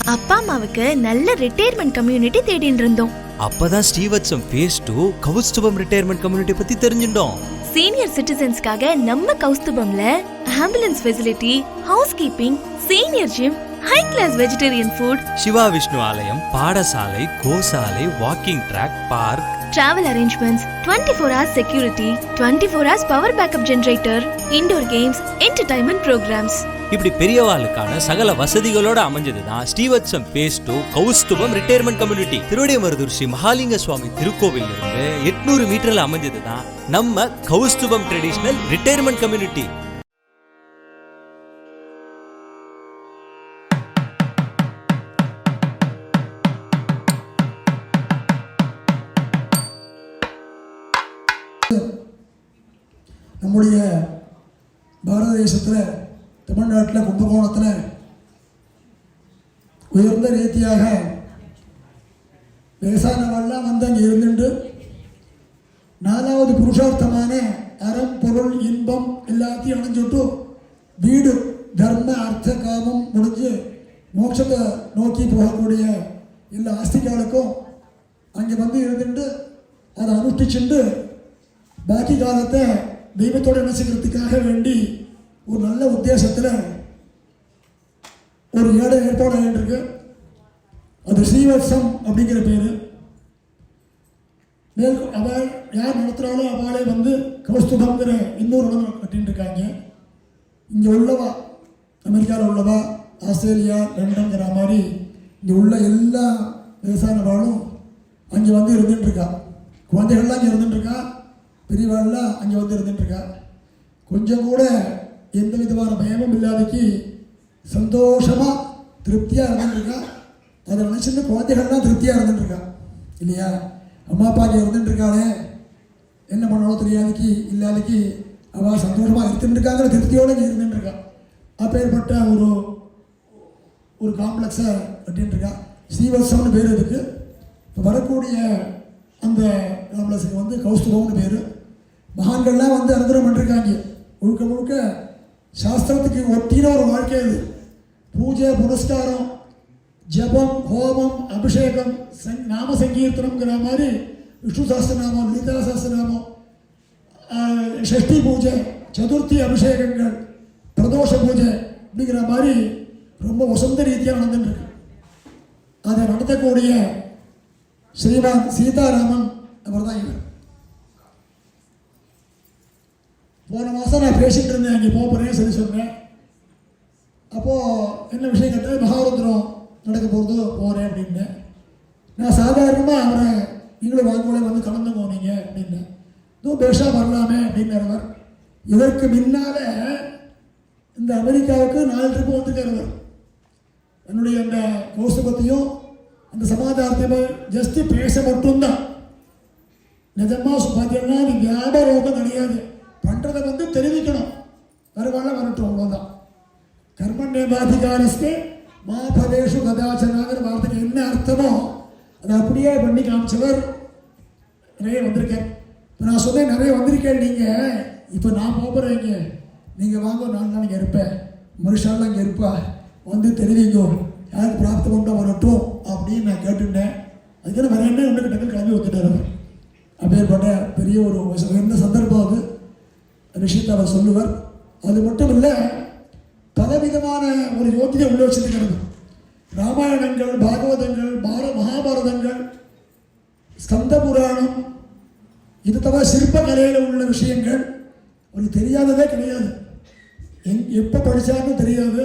அப்பா அம்மாவுக்கு நல்ல ரிட்டையர்மெண்ட் கம்யூனிட்டி தேடிட்டு இருந்தோம். அப்பதான் Srivatsam phase 2 Kaustubham retirement community பத்தி தெரிஞ்சிட்டோம். சீனியர் சிட்டிசன்ஸ்க்காக நம்ம கௌஸ்துபம்ல ambulance facility, housekeeping, senior gym, high class vegetarian food, Shiva Vishnu ஆலயம், பாடசாலை, கோசாலை, walking track, park, travel arrangements, 24 hours security, 24 hours power backup generator, indoor games, entertainment programs. இப்படி பெரியவாளுக்கான சகல வசதிகளோட அமைஞ்சதுதான் Srivatsam phase 2 Kaustubham retirement community. Thiruvidaimarudur Shri Mahalinga Swami திருக்கோவில் இருந்து 800 மீட்டர்ல அமைஞ்சதுதான் நம்ம கௌஸ்துபம் ட்ரெடிஷனல் ரிட்டையர்மெண்ட் கம்யூனிட்டி. நம்முடைய பாரத தேசத்தில் தமிழ்நாட்டில் கும்பகோணத்தில் உயர்ந்த ரீதியாக வயசானவெல்லாம் வந்து அங்கே இருந்துட்டு 4வது புருஷார்த்தமான அறம், பொருள், இன்பம் எல்லாத்தையும் அணைஞ்சுட்டு வீடு, தர்ம, அர்த்த, காமம் முடிஞ்சு மோட்சத்தை நோக்கி போகக்கூடிய எல்லா ஆஸ்திகாலுக்கும் அங்கே வந்து இருந்துட்டு அதை அனுஷ்டிச்சுட்டு பாக்கி காலத்தை தெய்வத்தோடு நினைச்சுக்கிறதுக்காக வேண்டி ஒரு நல்ல உத்தேசத்தில் ஒரு ஏழை ஏற்பாடு ஆகிட்டுருக்கு. அது ஸ்ரீவத்சம் அப்படிங்கிற பேர். மேல் அவள் யார் நடத்துகிறாளோ அவளே வந்து கௌஸ்துபங்கிற இன்னொரு இடம் கட்டின்னு இருக்காங்க. இங்கே உள்ளவா, அமெரிக்காவில் உள்ளவா, ஆஸ்திரேலியா, லண்டன்கிற மாதிரி இங்கே உள்ள எல்லா வயசானவாளும் அங்கே வந்து இருந்துட்டுருக்கா. குழந்தைகள்லாம் இங்கே இருந்துட்டுருக்கா, பெரியவாள்லாம் அங்கே வந்து இருந்துட்டுருக்கா. கொஞ்சம் கூட எந்த விதமான பயமும் இல்லாதக்கு சந்தோஷமாக திருப்தியாக இருந்துட்டுருக்கா. அதை நினச்சிட்டு குழந்தைகள்லாம் திருப்தியாக இருந்துட்டுருக்கா இல்லையா? அம்மா அப்பா அங்கே இருந்துட்டுருக்காளே, என்ன பண்ணாலும் தெரியாதக்கு இல்லாதக்கு அவள் சந்தோஷமாக இருந்துட்டுருக்காங்கிற திருப்தியோடு இங்கே இருந்துட்டுருக்கா. அப்பேற்பட்ட ஒரு காம்ப்ளெக்ஸை கட்டின்ட்டுருக்கா. ஸ்ரீவத்சம்னு பேர் இதுக்கு. இப்போ வரக்கூடிய அந்த காம்ப்ளெக்ஸுக்கு வந்து கௌஸ்துபம்னு பேர். மகான்கள்லாம் வந்து அனுகிரகம் பண்ணிருக்காங்க. முழுக்க முழுக்க சாஸ்திரத்துக்கு ஒட்டின ஒரு வாழ்க்கை இது. பூஜை, புனஸ்காரம், ஜபம், ஹோமம், அபிஷேகம், நாம சங்கீர்த்தனம்ங்கிற மாதிரி விஷ்ணு சாஸ்திரநாமம், லலிதா சாஸ்திரநாமம், ஷஷ்டி பூஜை, சதுர்த்தி அபிஷேகங்கள், பிரதோஷ பூஜை அப்படிங்கிற மாதிரி ரொம்ப வசந்த ரீதியாக நடந்துட்டுருக்கு. அதை நடத்தக்கூடிய Sri.S.Seetharaman அவர் தான் இவர். போன மாதம் நான் பேசிகிட்டு இருந்தேன், அங்கே போகிறேன் சரி சொன்னேன். அப்போது என்ன விஷயம் கேட்டால் மகாருத்ரம் நடக்க போகிறது போகிறேன் அப்படின்னேன். நான் சாதாரணமாக அவரை நீங்களும் வாங்கோலே வந்து கலந்து போனீங்க அப்படின்னேன். இதுவும் பேஷாக வரலாமே அப்படின்னவர். இதற்கு முன்னால் இந்த அமெரிக்காவுக்கு 4 ட்ரிப்பு வந்துருக்கிறவர். என்னுடைய அந்த கௌஸ்துபத்தையும் அந்த சமாதானத்தையும் ஜஸ்ட் பேச மட்டும்தான். நிஜமாக பார்த்தீங்கன்னா அது வியாபாரம் கிடையாது. பண்ணுறதை வந்து தெரிவிக்கணும், வருவாங்க வரட்டும், அவ்வளோதான். கர்மண்யேவாதிகாரஸ்தே மா பதேஷு கதாச்சனாங்கிற வார்த்தைக்கு என்ன அர்த்தமோ அதை அப்படியே பண்ணி காமிச்சவர். நிறைய வந்திருக்கேன். இப்போ நான் சொன்னேன் நிறைய வந்திருக்கேன். நீங்கள் இப்போ நான் போகிறேங்க, நீங்கள் வாங்க, 4 நாள் இங்கே இருப்பேன், மனுஷாலாம் இங்கே இருப்பா, வந்து தெரிவிங்கோ, யாருக்கு பிராப்தி கொண்டு வரட்டும் அப்படின்னு நான் கேட்டுட்டேன். அதுக்கு வேற என்ன ஒன்று டக்குன்னு கிளம்பி வந்துட்டார். அப்பேற்பட்ட பெரிய ஒரு என்ன சந்தர்ப்பம் அது, விஷயத்தை அவர் சொல்லுவார். அது மட்டும் இல்லை, பலவிதமான ஒரு யோகிதை உள்ள வச்சிருக்கிறது. ராமாயணங்கள், பாகவதங்கள், மகாபாரதங்கள், ஸ்கந்த புராணம், இது தவிர சிற்பக்கலையில் உள்ள விஷயங்கள் அவருக்கு தெரியாததே கிடையாது. எப்போ படித்தாலும் தெரியாது.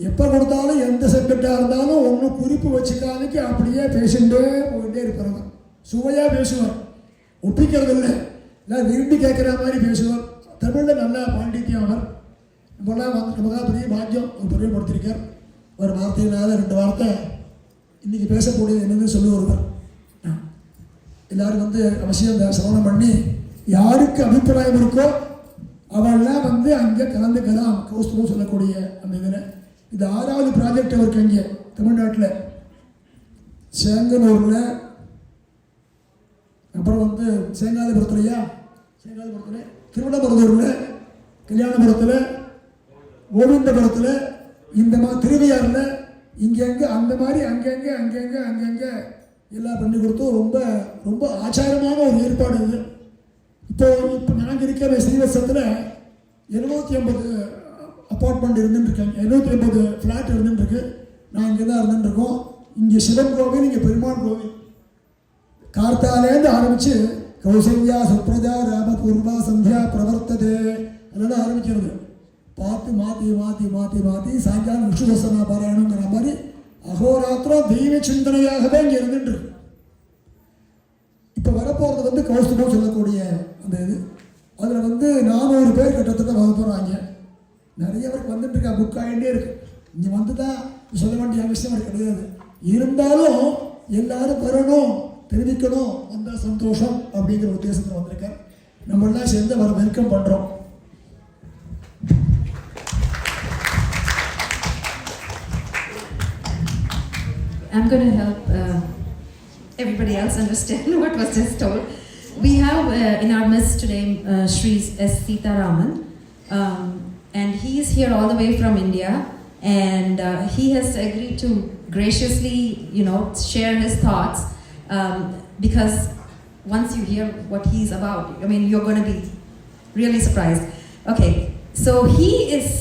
எப்போ கொடுத்தாலும் எந்த சப்ஜெக்டாக இருந்தாலும் ஒன்றும் குறிப்பு வச்சுக்காதுக்கு அப்படியே பேசிகிட்டே போயிட்டே இருக்கிறவர். சுவையாக பேசுவார், ஒப்பிக்கிறது இல்லை, இல்லை விரும்பி கேட்குற மாதிரி பேசுவார். தமிழில் நல்லா பாண்டித்யம் அவர். நம்மளாம் வந்து நமக்காக பெரிய பாக்கியம் ஒரு பெரிய படுத்திருக்கார். ஒரு வார்த்தையினால 2 வார்த்தை இன்றைக்கி பேசக்கூடிய என்னன்னு சொல்லி வருவார். எல்லோரும் வந்து அவசியம் இந்த சவனம் பண்ணி யாருக்கு அபிப்பிராயம் இருக்கோ அவெல்லாம் வந்து அங்கே கலந்துக்கலாம். கௌஸ்துபம் சொல்லக்கூடிய அந்த இதில் இது 6வது ப்ராஜெக்ட் அவருக்கு அங்கே தமிழ்நாட்டில் சேங்கனூரில், அப்புறம் வந்து சேங்காதிபுரத்துலையா, சேங்காதிபுரத்தில், திருவண்ணாமலையில், கல்யாணபுரத்தில், கோவிந்தபுரத்தில், இந்த திருவையாறில் இங்கங்கே அந்த மாதிரி அங்கங்கே எல்லாம் பண்ணி கொடுத்து ரொம்ப ரொம்ப ஆச்சாரமான ஒரு ஏற்பாடு இது. இப்போ நாங்கள் இருக்கிற ஸ்ரீவத்சத்தில் 750 அப்பார்ட்மெண்ட் இருந்துட்டுருக்காங்க, 750 ஃப்ளாட் இருந்துட்டுருக்கு. நான் இங்கே தான் இருந்துட்டுருக்கோம். இங்கே சிவன் கோவில், இங்கே பெருமாள் கோவில். கார்த்தாலேருந்து ஆரம்பித்து கௌசல்யா சுப்ரஜா ராமபூர்வா சந்தியா பிரவர்த்ததே அதெல்லாம் ஆரம்பிக்கிறது. பார்த்து மாற்றி சாயங்காலம் விஷ்ணு சஹஸ்ரநாம பாராயணங்கிற மாதிரி அகோராத்திரம் தெய்வ சிந்தனையாகவே இங்கே இருந்துட்டுருக்கு. இப்போ வரப்போகிறது வந்து கௌஸ்துபம் சொல்லக்கூடிய அந்த இது. அதில் வந்து 400 பேர் கிட்டத்தட்ட வர போகிறாங்க. நிறைய பேருக்கு வந்துட்டுருக்கா, புக் ஆகிட்டே இருக்கு. இங்கே வந்து தான் சொல்ல வேண்டிய அவசியம் அது கிடையாது. இருந்தாலும் எல்லாரும் வரணும், தெரிவிக்கணும், வந்தால் சந்தோஷம் அப்படிங்கிற உத்தேசத்தில் வந்திருக்கேன். நம்மளாம் சேர்ந்து வர வெல்கம் பண்ணுறோம். I'm going to help everybody else understand what was just told. We have in our midst today Sri.S.Seetharaman, and he is here all the way from India, and he has agreed to graciously, share his thoughts, because once you hear what he's about, I mean, you're going to be really surprised. Okay, so he's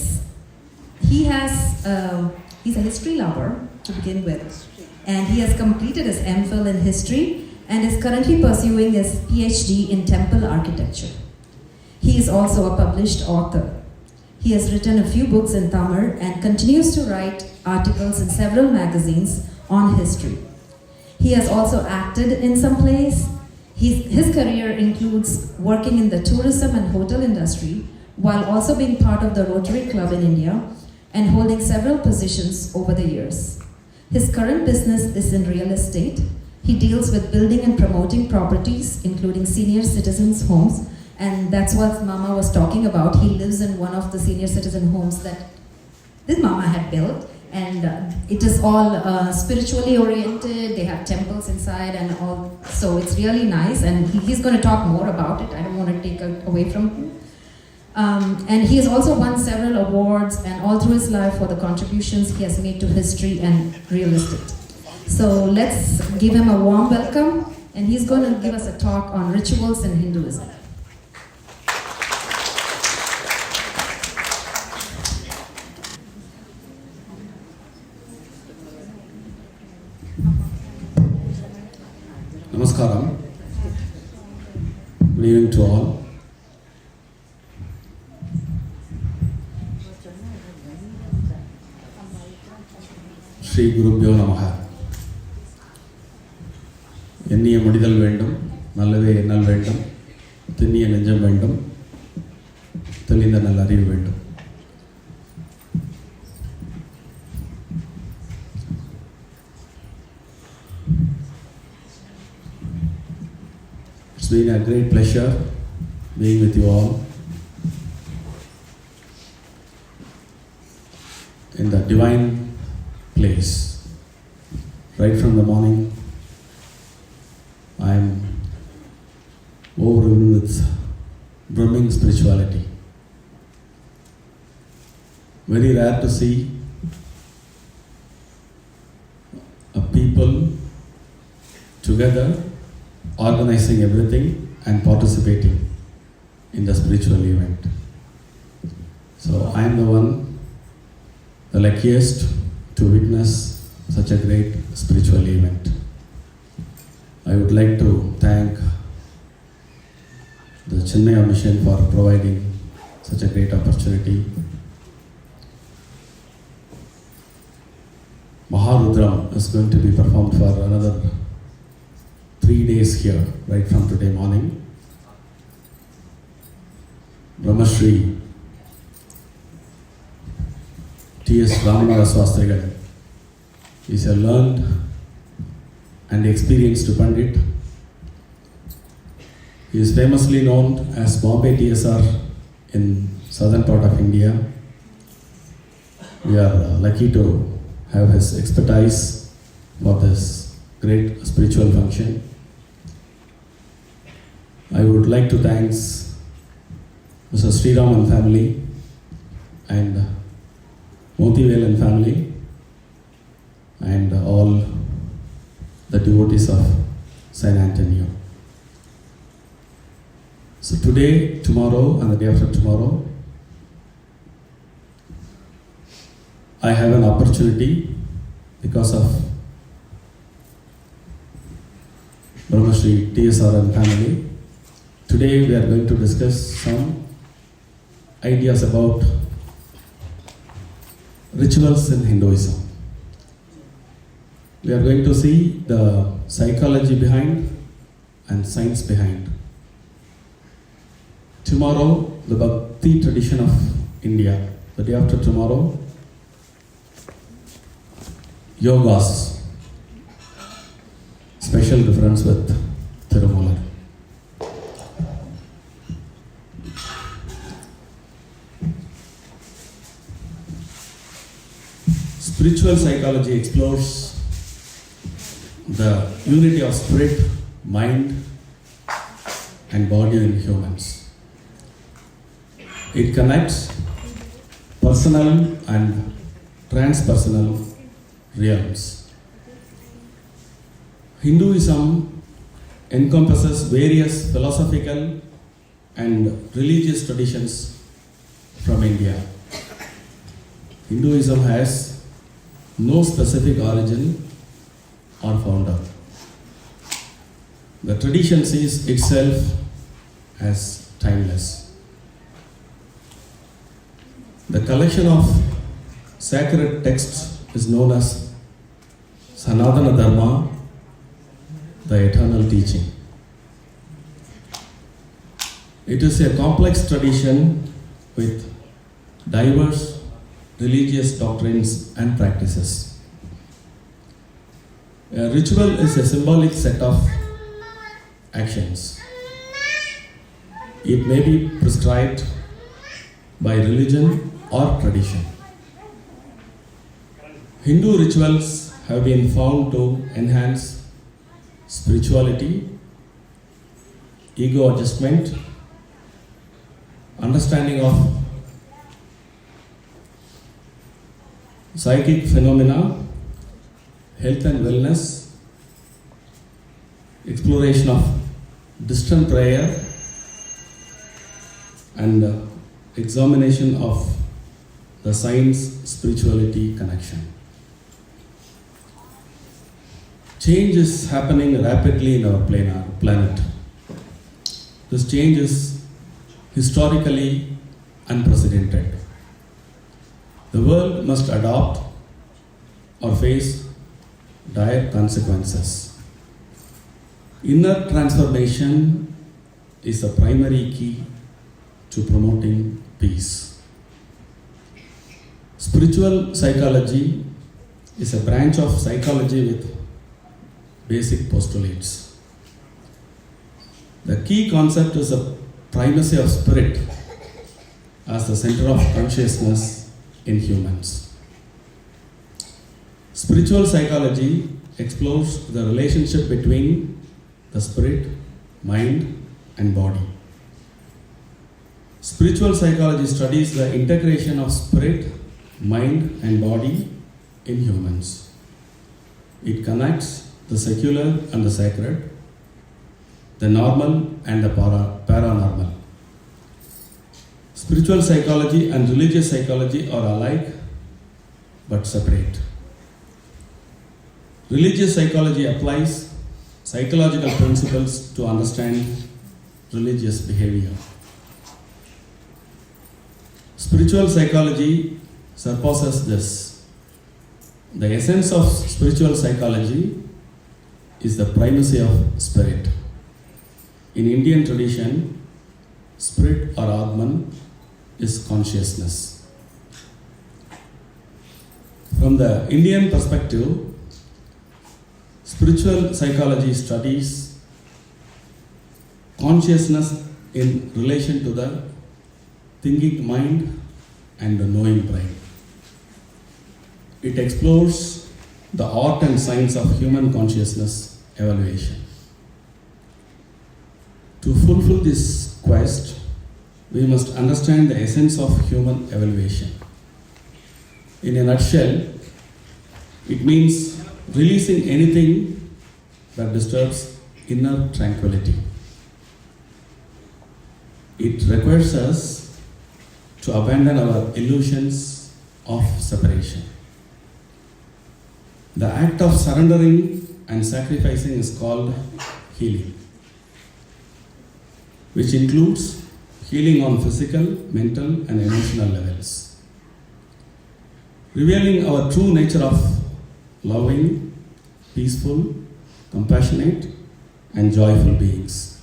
a history lover to begin with, and he has completed his MPhil in history and is currently pursuing his PhD in temple architecture. He is also a published author. He has written a few books in Tamil and continues to write articles in several magazines on history. He has also acted in some plays. His career includes working in the tourism and hotel industry, while also being part of the Rotary Club in India and holding several positions over the years. His current business is in real estate. He deals with building and promoting properties, including senior citizens' homes, and that's what Mama was talking about. He lives in one of the senior citizen homes that this Mama had built, and it is all spiritually oriented. They have temples inside and all, so it's really nice, and he's going to talk more about it. I don't want to take it away from him. And he has also won several awards and all through his life for the contributions he has made to history and real estate. So let's give him a warm welcome, and he's going to give us a talk on rituals in Hinduism. Namaskaram. Good evening to all. Sri குருப்யோ நமஹ. எண்ணிய முடிதல் வேண்டும், நல்லவே எண்ணல் வேண்டும், திண்ணிய நெஞ்சம் வேண்டும், தெளிந்த நல்ல அறிவு வேண்டும். It's been a great pleasure being with you all in the divine place. Right from the morning, I am overrun with brimming spirituality. Very rare to see a people together organizing everything and participating in the spiritual event. So I am the one, the luckiest to witness such a great spiritual event. I would like to thank the Chinmaya mission for providing such a great opportunity. Maharudram is going to be performed for another 3 days here, right from today morning. Brahmashri Sri.S.Seetharaman is a learned and experienced Pandit. He is famously known as Bombay TSR in southern part of India. We are lucky to have his expertise for this great spiritual function. I would like to thank Mr. Sri.Raman family and Motivelan family and all the devotees of Saint Antonio. So today, tomorrow, and the day after tomorrow, I have an opportunity because of Brahmashri T.S.R. family. Today we are going to discuss some ideas about rituals in Hinduism. We are going to see the psychology behind and science behind. Tomorrow, the Bhakti tradition of India. The day after tomorrow, yogas. Special difference with Tirumala. Spiritual psychology explores the unity of spirit, mind, and body in humans. It connects personal and transpersonal realms. Hinduism encompasses various philosophical and religious traditions from India. Hinduism has no specific origin or founder. The tradition sees itself as timeless. The collection of sacred texts is known as Sanatana Dharma, the eternal teaching. It is a complex tradition with diverse religious doctrines and practices. A ritual is a symbolic set of actions. It may be prescribed by religion or tradition. Hindu rituals have been found to enhance spirituality, ego adjustment, understanding of psychic phenomena, health and wellness, exploration of distant prayer, and examination of the science-spirituality connection. Change is happening rapidly in our planet. This change is historically unprecedented. The world must adopt or face dire consequences. Inner transformation is the primary key to promoting peace. Spiritual psychology is a branch of psychology with basic postulates. The key concept is the primacy of spirit as the center of consciousness in humans. Spiritual psychology explores the relationship between the spirit, mind, and body. Spiritual psychology studies the integration of spirit, mind, and body in humans. It connects the secular and the sacred, the normal and the paranormal. Spiritual psychology and religious psychology are alike but separate. Religious psychology applies psychological principles to understand religious behavior. Spiritual psychology surpasses this. The essence of spiritual psychology is the primacy of spirit. In Indian tradition, spirit or Atman is consciousness. From the Indian perspective, spiritual psychology studies consciousness in relation to the thinking mind and the knowing brain. It explores the art and science of human consciousness evaluation. To fulfill this quest, we must understand the essence of human evaluation. In a nutshell, it means releasing anything that disturbs inner tranquility. It requires us to abandon our illusions of separation. The act of surrendering and sacrificing is called healing, which includes healing on physical, mental, and emotional levels, revealing our true nature of loving, peaceful, compassionate, and joyful beings.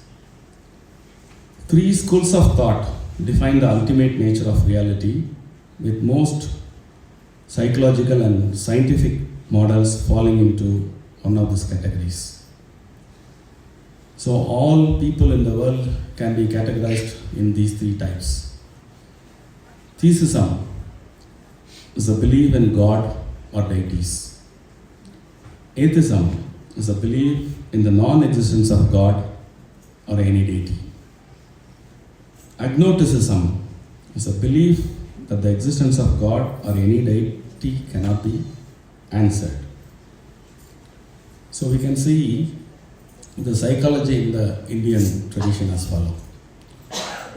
3 schools of thought define the ultimate nature of reality, with most psychological and scientific models falling into one of these categories. So all people in the world can be categorized in these 3 types. Theism is a belief in God or deities. Atheism is a belief in the non-existence of God or any deity. Agnosticism is a belief that the existence of God or any deity cannot be answered. So we can see the psychology in the Indian tradition as follows.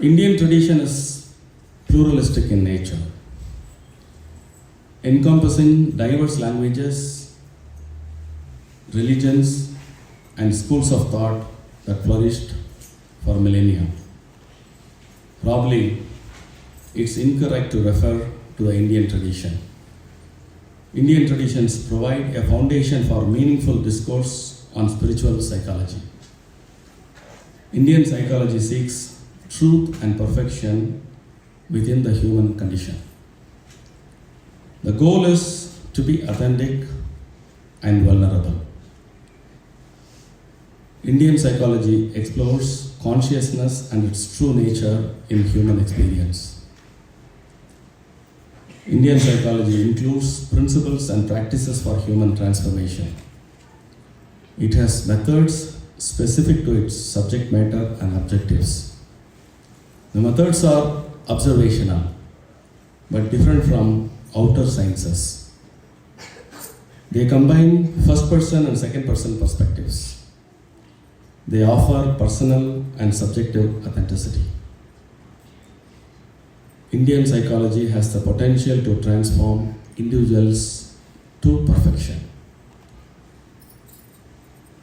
Indian tradition is pluralistic in nature, encompassing diverse languages, religions, and schools of thought that flourished for millennia. Probably it's incorrect to refer to the Indian tradition. Indian traditions provide a foundation for meaningful discourse on spiritual psychology. Indian psychology seeks truth and perfection within the human condition. The goal is to be authentic and vulnerable. Indian psychology explores consciousness and its true nature in human experience. Indian psychology includes principles and practices for human transformation. It has methods specific to its subject matter and objectives. The methods are observational, but different from outer sciences. They combine first-person and second-person perspectives. They offer personal and subjective authenticity. Indian psychology has the potential to transform individuals to perfection.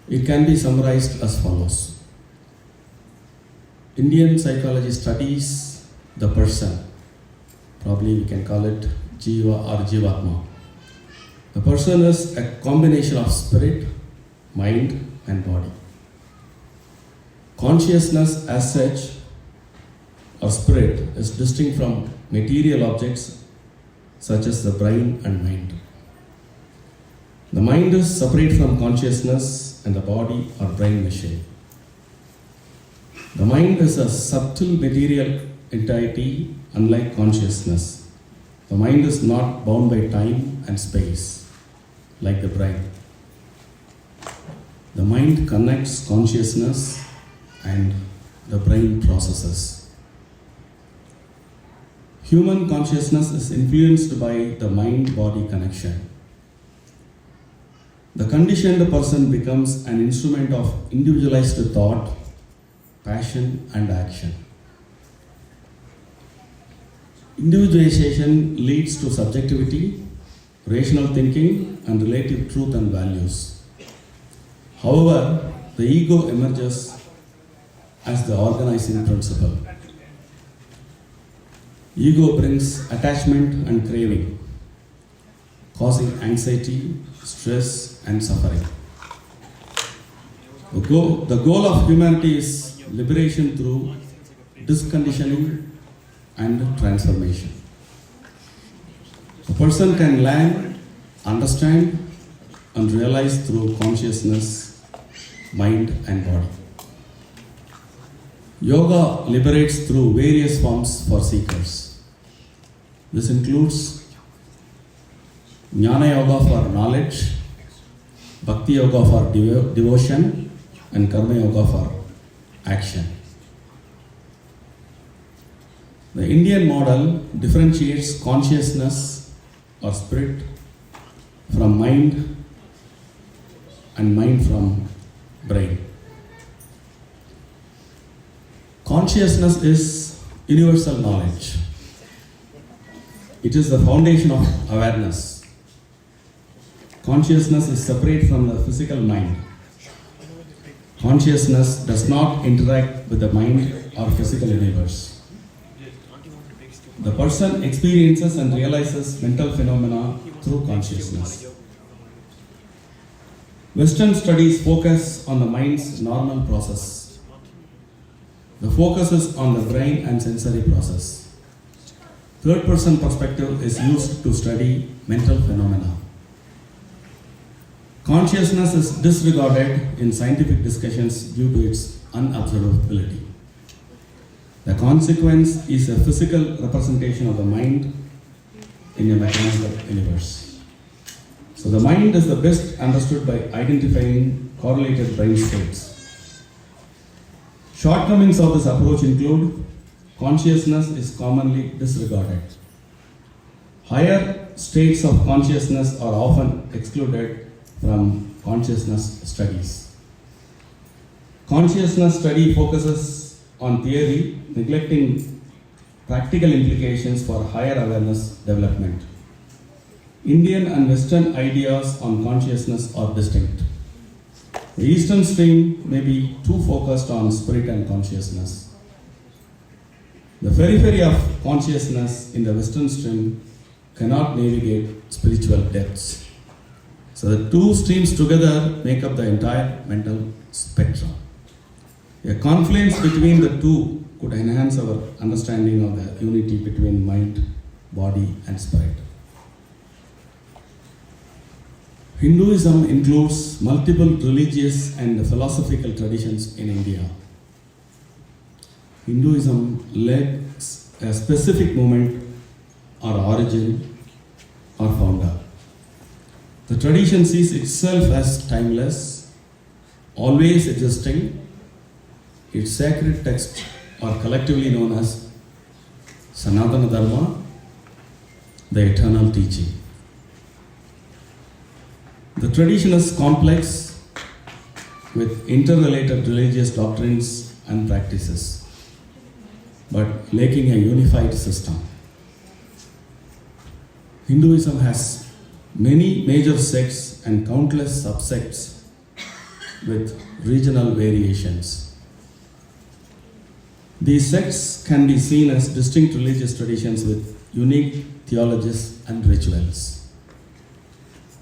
It can be summarized as follows. Indian psychology studies the person. Probably we can call it Jiva or Jivatma. The person is a combination of spirit, mind, and body. Consciousness as such, or spirit, is distinct from material objects such as the brain and mind. The mind is separate from consciousness and the body or brain machine. The mind is a subtle material entity unlike consciousness. The mind is not bound by time and space like the brain. The mind connects consciousness and the brain processes. Human consciousness is influenced by the mind-body connection. The conditioned person becomes an instrument of individualized thought, passion, and action. Individualization leads to subjectivity, rational thinking, and relative truth and values. However, the ego emerges as the organizing principle. Ego brings attachment and craving, causing anxiety, stress, and suffering. The goal of humanity is liberation through disconditioning and transformation. A person can learn, understand, and realize through consciousness, mind, and body. Yoga liberates through various forms for seekers. This includes Jnana Yoga for knowledge, Bhakti Yoga for devotion, and Karma Yoga for action. The Indian model differentiates consciousness or spirit from mind and mind from brain. Consciousness is universal knowledge. It is the foundation of awareness. Consciousness is separate from the physical mind. Consciousness does not interact with the mind or physical universe. The person experiences and realizes mental phenomena through consciousness. Western studies focus on the mind's normal process. The focus is on the brain and sensory process. Third person perspective is used to study mental phenomena. Consciousness is disregarded in scientific discussions due to its unobservability. The consequence is a physical representation of the mind in a mechanical universe. So the mind is the best understood by identifying correlated brain states. Shortcomings of this approach include consciousness is commonly disregarded. Higher states of consciousness are often excluded from consciousness studies. Consciousness study focuses on theory, neglecting practical implications for higher awareness development. Indian and Western ideas on consciousness are distinct. The Eastern stream may be too focused on spirit and consciousness. The periphery of consciousness in the Western stream cannot navigate spiritual depths. So the two streams together make up the entire mental spectrum. A confluence between the two could enhance our understanding of the unity between mind, body, and spirit. Hinduism includes multiple religious and philosophical traditions in India. Hinduism led a specific movement or origin or founder. The tradition sees itself as timeless, always existing. Its sacred texts are collectively known as Sanatana Dharma, the eternal teaching. The tradition is complex with interrelated religious doctrines and practices, but lacking a unified system. Hinduism has many major sects and countless subsects with regional variations. These sects can be seen as distinct religious traditions with unique theologies and rituals.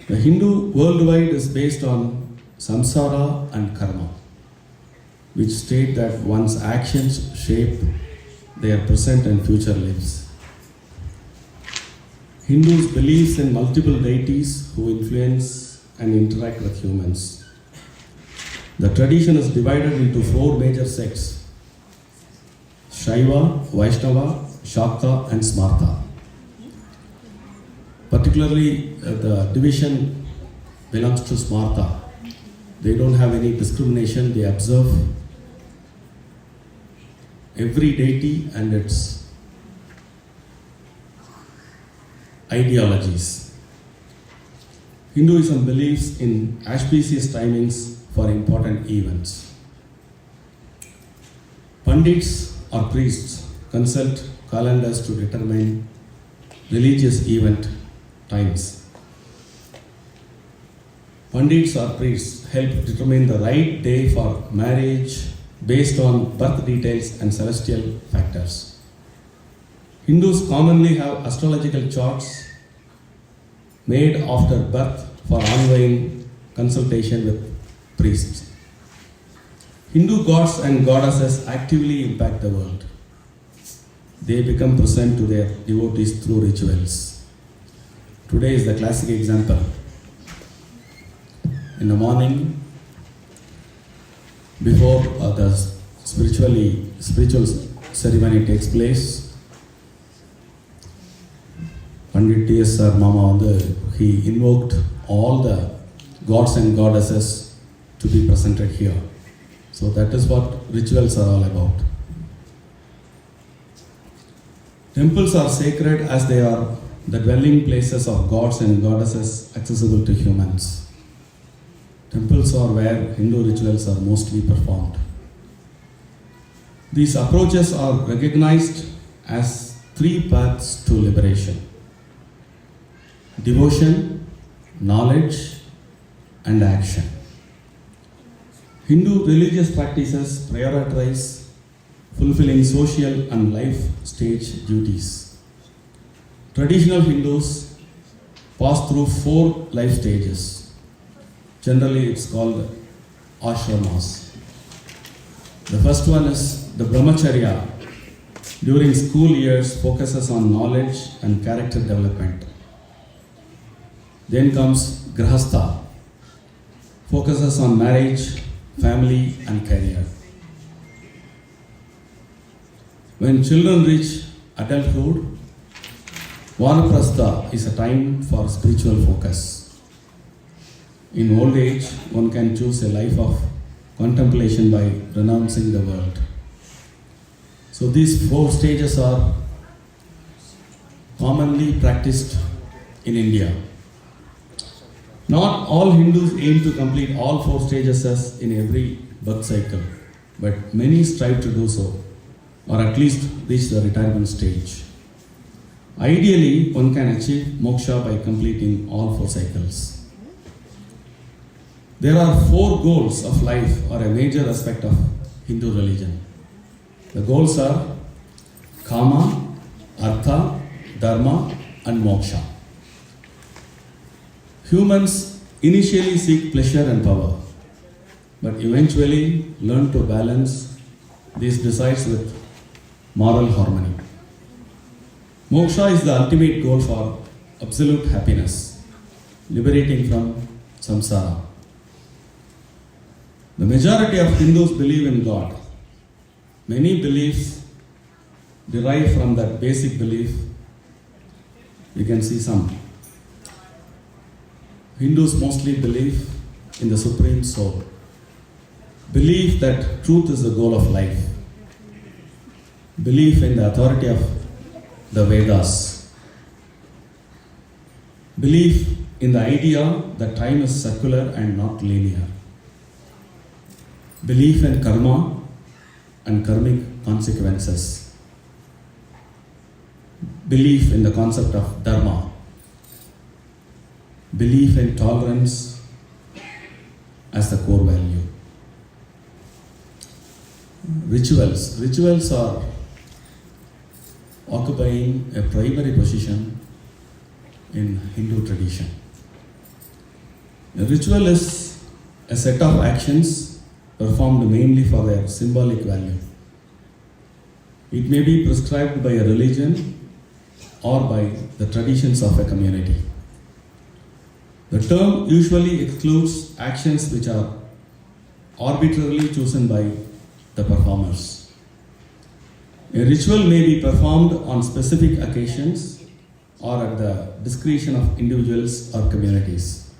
The Hindu worldwide is based on samsara and karma, which state that one's actions shape their present and future lives. Hindus believe in multiple deities who influence and interact with humans. The tradition is divided into four major sects: Shaiva, Vaishnava, Shakta, and Smarta. Particularly, the division belongs to Smarta. They don't have any discrimination. They observe every deity and its ideologies. Hinduism believes in auspicious timings for important events. Pandits or priests consult calendars to determine religious event times. Pandits or priests help determine the right day for marriage based on birth details and celestial factors. Hindus commonly have astrological charts made after birth for ongoing consultation with priests. Hindu gods and goddesses actively impact the world. They become present to their devotees through rituals. Today is the classic example. In the morning, before the spiritual ceremony takes place, Pandit T.S.R. Mama, he invoked all the gods and goddesses to be presented here. So that is what rituals are all about. Temples are sacred as they are the dwelling places of gods and goddesses accessible to humans. Temples are where Hindu rituals are mostly performed. These approaches are recognized as three paths to liberation: devotion, knowledge, and action. Hindu religious practices prioritize fulfilling social and life stage duties. Traditional Hindus pass through 4 life stages. Generally, it's called ashramas. The first one is the brahmacharya. During school years, focuses on knowledge and character development. Then comes grahastha, focuses on marriage, family, and career. When children reach adulthood, vanaprastha is a time for spiritual focus. In old age, one can choose a life of contemplation by renouncing the world. So these 4 stages are commonly practiced in India. Not all Hindus aim to complete all 4 stages as in every birth cycle, but many strive to do so, or at least reach the retirement stage. Ideally, one can achieve moksha by completing all 4 cycles. There are 4 goals of life or a major aspect of Hindu religion. The goals are kama, artha, dharma, and moksha. Humans initially seek pleasure and power, but eventually learn to balance these desires with moral harmony. Moksha is the ultimate goal for absolute happiness, liberating from samsara. The majority of Hindus believe in God. Many beliefs derive from that basic belief. You can see some. Hindus mostly believe in the Supreme Soul. Belief that truth is the goal of life. Belief in the authority of the Vedas. Belief in the idea that time is circular and not linear. Belief in karma and karmic consequences. Belief in the concept of dharma. Belief in tolerance as the core value. Rituals. Rituals are occupying a primary position in Hindu tradition. A ritual is a set of actions performed mainly for their symbolic value. It may be prescribed by a religion or by the traditions of a community. The term usually excludes actions which are arbitrarily chosen by the performers. A ritual may be performed on specific occasions or at the discretion of individuals or communities.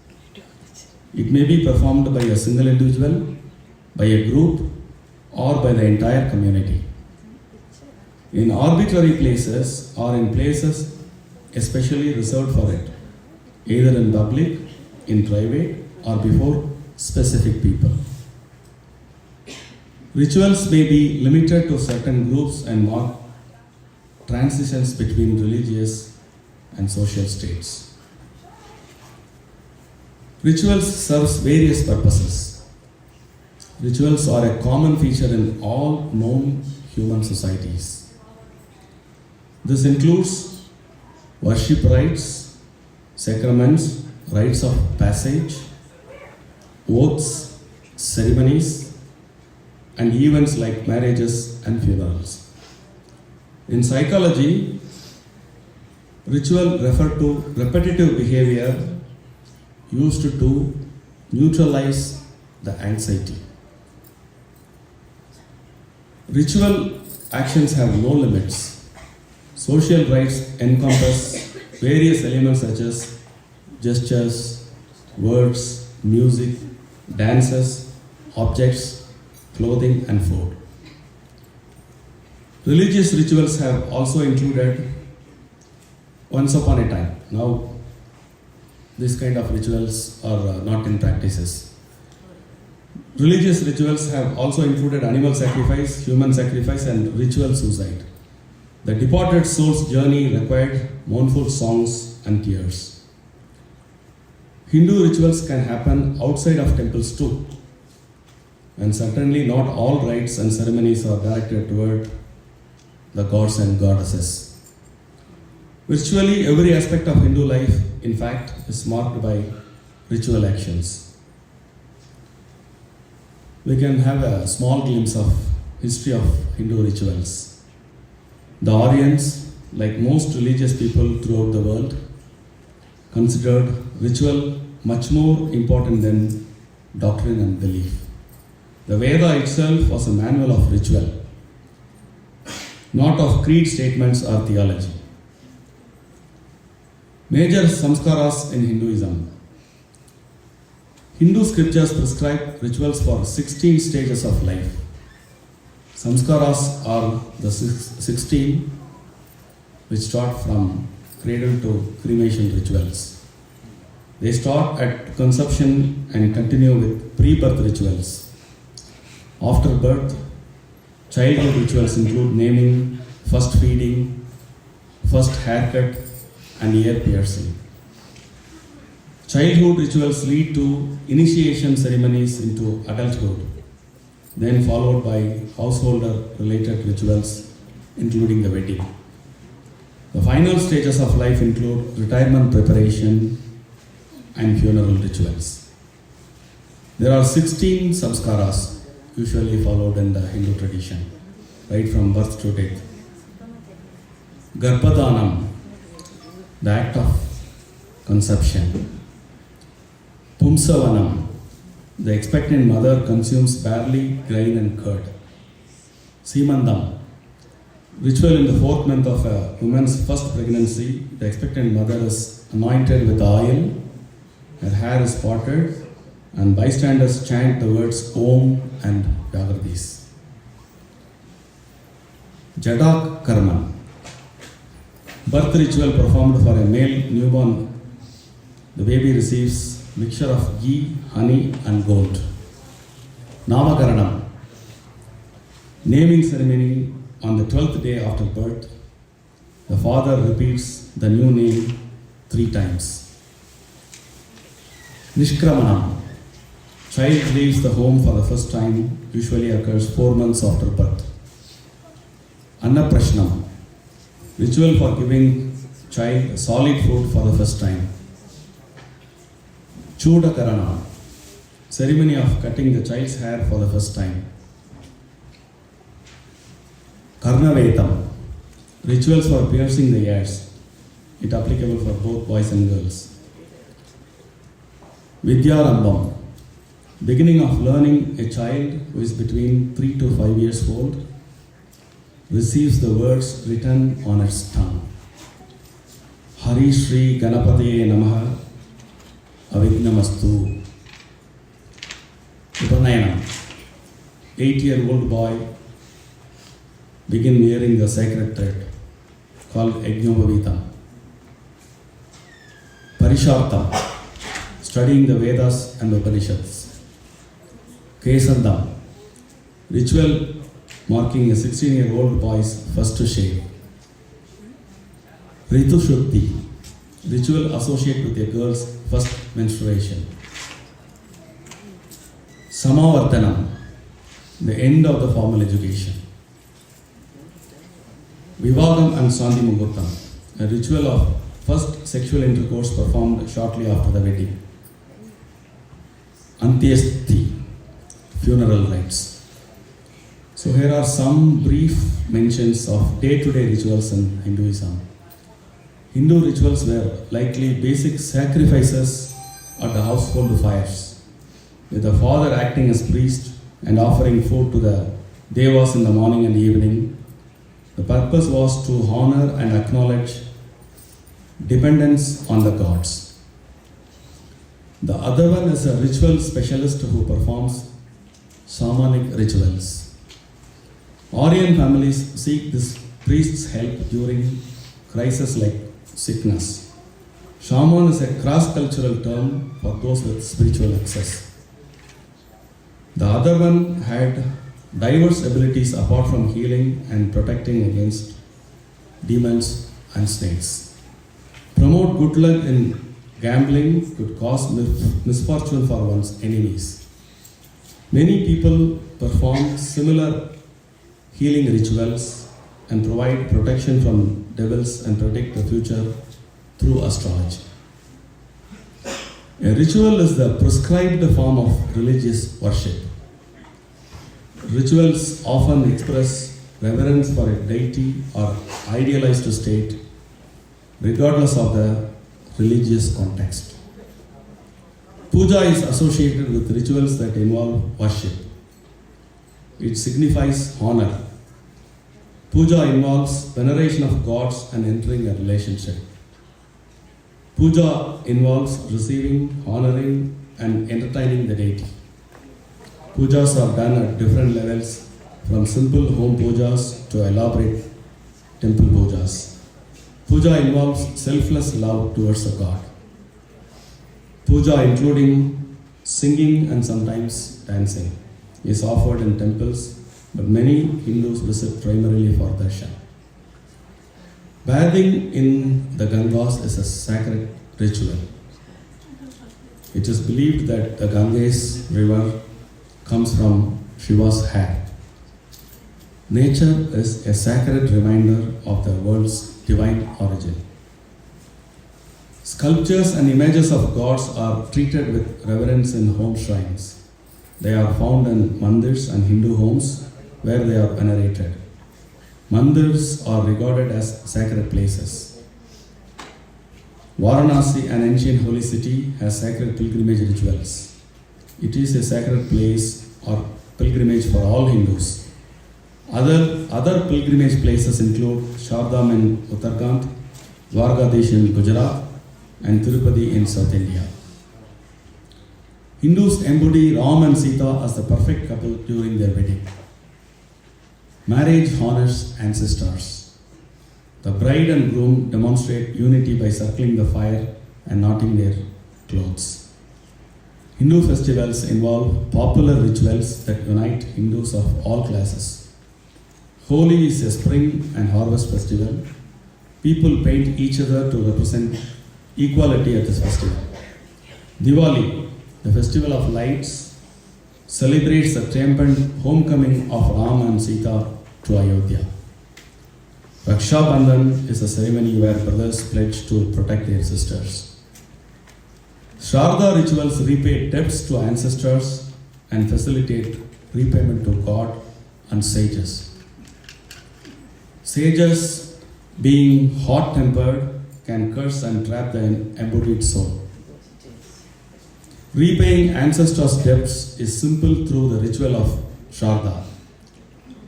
It may be performed by a single individual, by a group, or by the entire community. In arbitrary places or in places especially reserved for it, either in public, in private, or before specific people. Rituals may be limited to certain groups and mark transitions between religious and social states. Rituals serve various purposes. Rituals are a common feature in all known human societies. This includes worship rites, sacraments, rites of passage, oaths, ceremonies, and events like marriages and funerals. In psychology, ritual refer to repetitive behavior used to neutralize the anxiety. Ritual actions have no limits. Social rites encompass various elements such as gestures, words, music, dances, objects, clothing, and food. Religious rituals have also included once upon a time. Now, this kind of rituals are not in practices. Religious rituals have also included animal sacrifice, human sacrifice, and ritual suicide. The departed soul's journey required mournful songs and tears. Hindu rituals can happen outside of temples too, and certainly not all rites and ceremonies are directed toward the gods and goddesses. Virtually every aspect of Hindu life, in fact, is marked by ritual actions. We can have a small glimpse of history of Hindu rituals. The Aryans, like most religious people throughout the world, considered ritual much more important than doctrine and belief. The Veda itself was a manual of ritual, not of creed statements or theology. Major samskaras in Hinduism. Hindu scriptures prescribe rituals for 16 stages of life. Samskaras are the 16 which start from cradle to cremation rituals. They start at conception and continue with pre-birth rituals. After birth, childhood rituals include naming, first feeding, first haircut, and ear piercing. Childhood rituals lead to initiation ceremonies into adulthood, then followed by householder-related rituals, including the wedding. The final stages of life include retirement preparation and funeral rituals. There are 16 samskaras usually followed in the Hindu tradition, right from birth to death. Garbhadanam, the act of conception. Pumsavanam, the expectant mother consumes barley, grain and curd. Simandam, ritual in the 4th month of a woman's first pregnancy. The expectant mother is anointed with oil, her hair is parted, and bystanders chant the words Om and Jagradis. Jadak Karma, birth ritual performed for a male newborn. The baby receives mixture of ghee, honey and gold. Namakaranam, naming ceremony on the 12th day after birth. The father repeats the new name 3 times. Nishkramanam, child leaves the home for the first time, usually occurs 4 months after birth. Annaprashnam, ritual for giving child solid food for the first time. Chudakarana, ceremony of cutting the child's hair for the first time. Karnavetam, rituals for piercing the ears. It applicable for both boys and girls. Vidyarambham, beginning of learning. A child who is between 3 to 5 years old receives the words written on its tongue. Hari Shri Ganapataye Namaha Avignamastu. Upanayanam, 8-year-old boy begin wearing the sacred thread called Yajñopavitam. Parishartham, studying the Vedas and Upanishads. Kesandam, ritual marking a 16-year-old boy's first shave. Ritu Shuddhi, ritual associated with a girl's first menstruation. Samavardhanam, the end of the formal education. Vivagam and Sandhi Muhurtam, a ritual of first sexual intercourse performed shortly after the wedding. Antyasthi, funeral rites. So here are some brief mentions of day-to-day rituals in Hinduism. Hindu rituals were likely basic sacrifices at the household fires, with the father acting as priest and offering food to the devas in the morning and evening. The purpose was to honor and acknowledge dependence on the gods. The other one is a ritual specialist who performs shamanic rituals. Aryan families seek this priest's help during crises like sickness. Shaman is a cross-cultural term for those with spiritual access. The other one had diverse abilities apart from healing and protecting against demons and snakes. Promote good luck in gambling could cause misfortune for one's enemies. Many people perform similar healing rituals and provide protection from devils and predict the future through astrology. A ritual is the prescribed form of religious worship. Rituals often express reverence for a deity or idealized state, regardless of the religious context. Puja is associated with rituals that involve worship. It signifies honor. Puja involves veneration of gods and entering a relationship. Puja involves receiving, honoring, and entertaining the deity. Pujas are done at different levels, from simple home pujas to elaborate temple pujas. Puja involves selfless love towards the god. Puja, including singing and sometimes dancing, is offered in temples, but many Hindus visit primarily for darshan. Bathing in the Gangas is a sacred ritual. It is believed that the Ganges river comes from Shiva's hair. Nature is a sacred reminder of the world's divine origin. Sculptures and images of gods are treated with reverence in home shrines. They are found in mandirs and Hindu homes where they are venerated. Mandirs are regarded as sacred places. Varanasi, an ancient holy city, has sacred pilgrimage rituals. It is a sacred place or pilgrimage for all Hindus. Other pilgrimage places include Shardam in Uttarakhand, Dwarkadish in Gujarat, and Tirupati in South India. Hindus embody Ram and Sita as the perfect couple during their wedding. Marriage honors ancestors. The bride and groom demonstrate unity by circling the fire and knotting their clothes. Hindu festivals involve popular rituals that unite Hindus of all classes. Holi is a spring and harvest festival. People paint each other to represent equality at this festival. Diwali, the festival of lights, celebrates the triumphant homecoming of Ram and Sita to Ayodhya. Raksha Bandhan is a ceremony where brothers pledge to protect their sisters. Shraddha rituals repay debts to ancestors and facilitate repayment to God and sages. Sages, being hot-tempered, can curse and trap the embodied soul. Repaying ancestors' debts is simple through the ritual of Shraddha.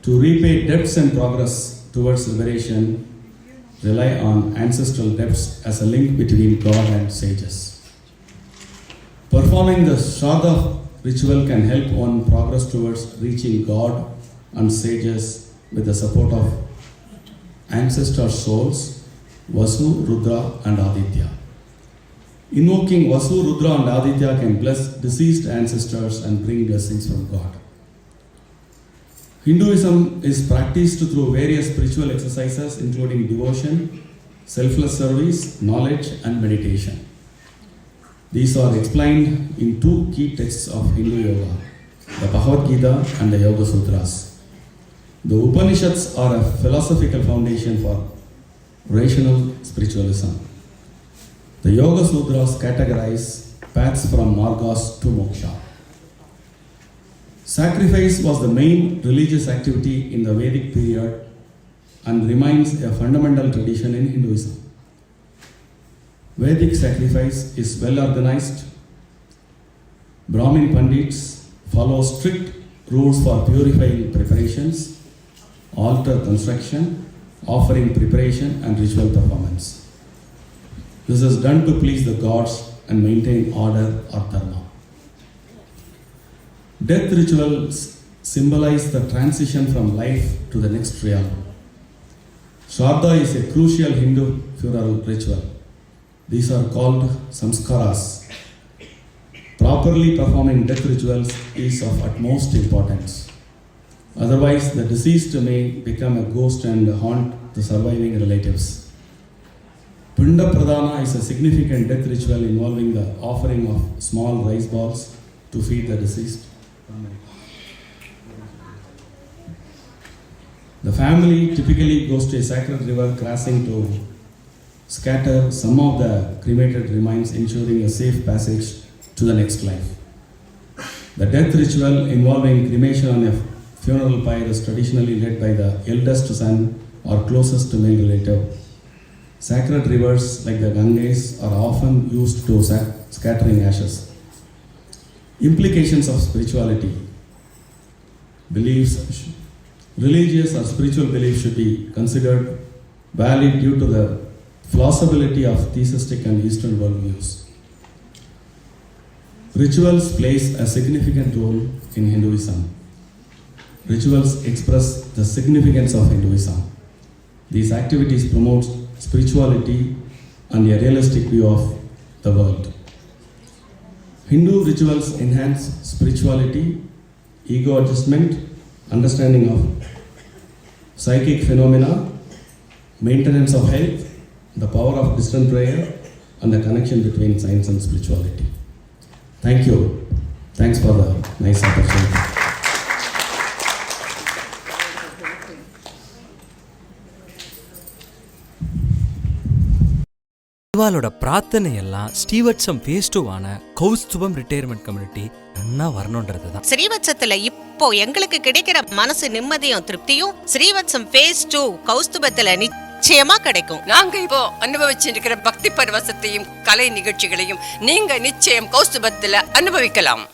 To repay debts and progress towards liberation, rely on ancestral debts as a link between God and sages. Performing the Shraddha ritual can help one progress towards reaching God and sages with the support of ancestor souls, Vasu, Rudra, and Aditya. Invoking Vasu, Rudra, and Aditya can bless deceased ancestors and bring blessings from God. Hinduism is practiced through various spiritual exercises including devotion, selfless service, knowledge, and meditation. These are explained in two key texts of Hindu yoga, the Bhagavad Gita and the Yoga Sutras. The Upanishads are a philosophical foundation for rational spiritualism. The Yoga Sutras categorize paths from margas to moksha. Sacrifice was the main religious activity in the Vedic period and remains a fundamental tradition in Hinduism. Vedic sacrifice is well organized. Brahmin Pandits follow strict rules for purifying preparations, altar construction, offering preparation, and ritual performance. This is done to please the gods and maintain order or dharma. Death rituals symbolize the transition from life to the next realm. Shraddha is a crucial Hindu funeral ritual. These are called samskaras. Proper properly performing death rituals is of utmost importance. Otherwise, the deceased may become a ghost and haunt the surviving relatives. Pinda Pradana is a significant death ritual involving the offering of small rice balls to feed the deceased. The family typically goes to a sacred river crossing to scatter some of the cremated remains, ensuring a safe passage to the next life. The death ritual involving cremation on a funeral pyre is traditionally led by the eldest son or closest male relative. Sacred rivers like the Ganges are often used to scattering ashes. Implications of spirituality. Beliefs. Religious or spiritual beliefs should be considered valid due to the plausibility of theistic and Eastern worldviews. Rituals plays a significant role in Hinduism. Rituals express the significance of Hinduism. These activities promote spirituality and a realistic view of the world. Hindu rituals enhance spirituality, ego adjustment, understanding of psychic phenomena, maintenance of health, the power of distant prayer, and the connection between science and spirituality. Thank you. Thanks for the nice opportunity. இவாளோட பிரார்த்தனை எல்லாம் ஸ்ரீவத்சம் phase 2 Kaustubham retirement community நன்னா வரணும்ன்றது தான். ஸ்ரீவத்சத்துல இப்போ எங்களுக்கு கிடைக்கிற மனசு நிம்மதியும் திருப்தியும் ஸ்ரீவத்சம் phase 2 கௌஸ்துபத்துல நிச்சயமா கிடைக்கும். நாங்க இப்போ அனுபவிச்சிருக்கிற பக்தி பரவசத்தையும் கலை நிகழ்ச்சிகளையும் நீங்க நிச்சயம் கௌஸ்துபத்துல அனுபவிக்கலாம்.